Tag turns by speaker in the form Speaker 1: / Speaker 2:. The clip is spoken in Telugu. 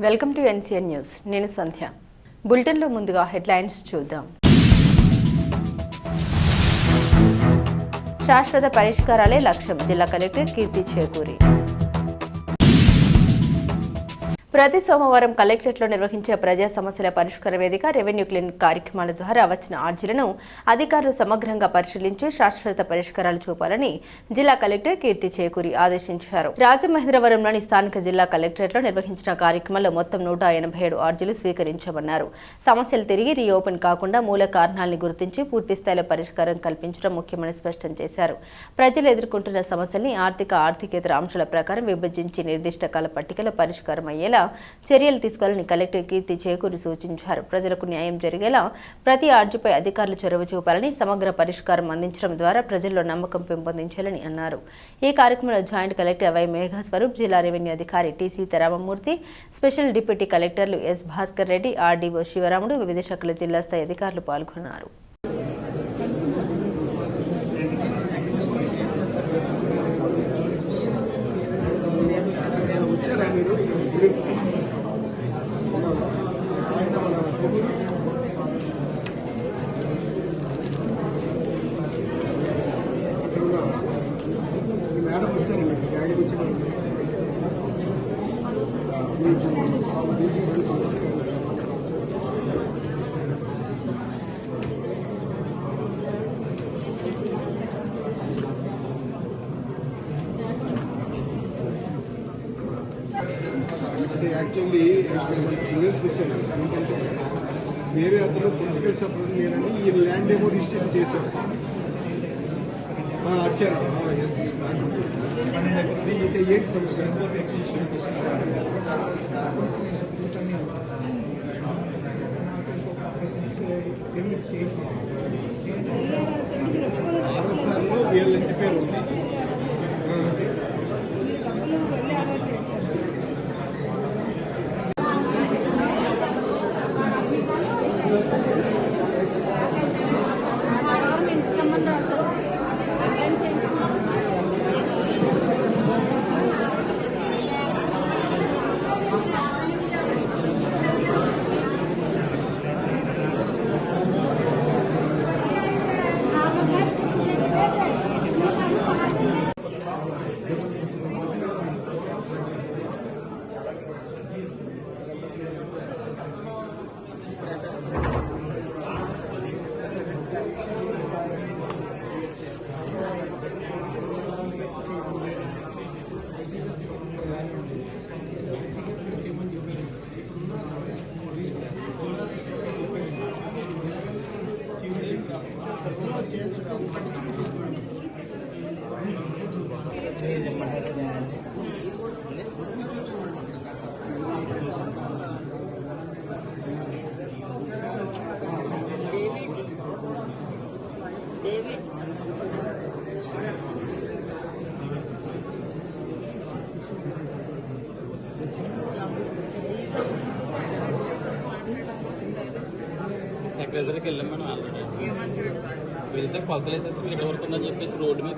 Speaker 1: Welcome to NCN news. నేను సంధ్య. బులెటిన్లో ముందుగా హెడ్లైన్స్ చూద్దాం. శాశ్వత పరిష్కారాలే లక్ష్యం, జిల్లా కలెక్టర్ కీర్తి చేకూరి. ప్రతి సోమవారం కలెక్టరేట్లో నిర్వహించే ప్రజా సమస్యల పరిష్కార వేదిక, రెవెన్యూ క్లినిక్ కార్యక్రమాల ద్వారా వచ్చిన అర్జీలను అధికారులు సమగ్రంగా పరిశీలించి శాశ్వత పరిష్కారాలు చూపాలని జిల్లా కలెక్టర్ కీర్తి చేకూరి ఆదేశించారు. రాజమహేంద్రవరంలోని స్థానిక జిల్లా కలెక్టరేట్లో నిర్వహించిన కార్యక్రమంలో మొత్తం 187 అర్జీలు స్వీకరించామన్నారు. సమస్యలు తిరిగి రీఓపెన్ కాకుండా మూల కారణాలను గుర్తించి పూర్తి స్థాయిలో పరిష్కారం కల్పించడం ముఖ్యమని స్పష్టం చేశారు. ప్రజలు ఎదుర్కొంటున్న సమస్యల్ని ఆర్థికేతర అంశాల ప్రకారం విభజించి నిర్దిష్ట కాల పట్టికలో పరిష్కారం అయ్యేలా చర్యలు తీసుకోవాలని కలెక్టర్ కీర్తి చేకూరి సూచించారు. ప్రజలకు న్యాయం జరిగేలా ప్రతి అర్జీపై అధికారులు చొరవ చూపాలని, సమగ్ర పరిష్కారం అందించడం ద్వారా ప్రజల్లో నమ్మకం పెంపొందించాలని అన్నారు. ఈ కార్యక్రమంలో జాయింట్ కలెక్టర్ వై మేఘస్వరూప్, జిల్లా రెవెన్యూ అధికారి టి సీతారామమూర్తి, స్పెషల్ డిప్యూటీ కలెక్టర్లు ఎస్ భాస్కర్ రెడ్డి, ఆర్డీఓ శివరాముడు, వివిధ శాఖల జిల్లా స్థాయి అధికారులు పాల్గొన్నారు.
Speaker 2: మేడం వస్తారండి గాడికి వచ్చి అది యాక్చువల్లీ క్లియర్స్ వచ్చాను. ఎందుకంటే వేరే అతను పొలిటికల్ సపోర్ట్ లేదని ఈ ల్యాండ్ ఏమో రిజిస్ట్రేషన్ చేశారు. వచ్చారు ఏంటి సమస్య? ఆర్ఎస్ఆర్లో వీళ్ళ ఇంటి పేరు ఉంది.
Speaker 3: సెక్రటరీకి వెళ్ళాం మనం ఆల్రెడీ వెళ్తే కొలతలు వేసేసి మీరు వరకు ఉందని చెప్పేసి రోడ్డు మీద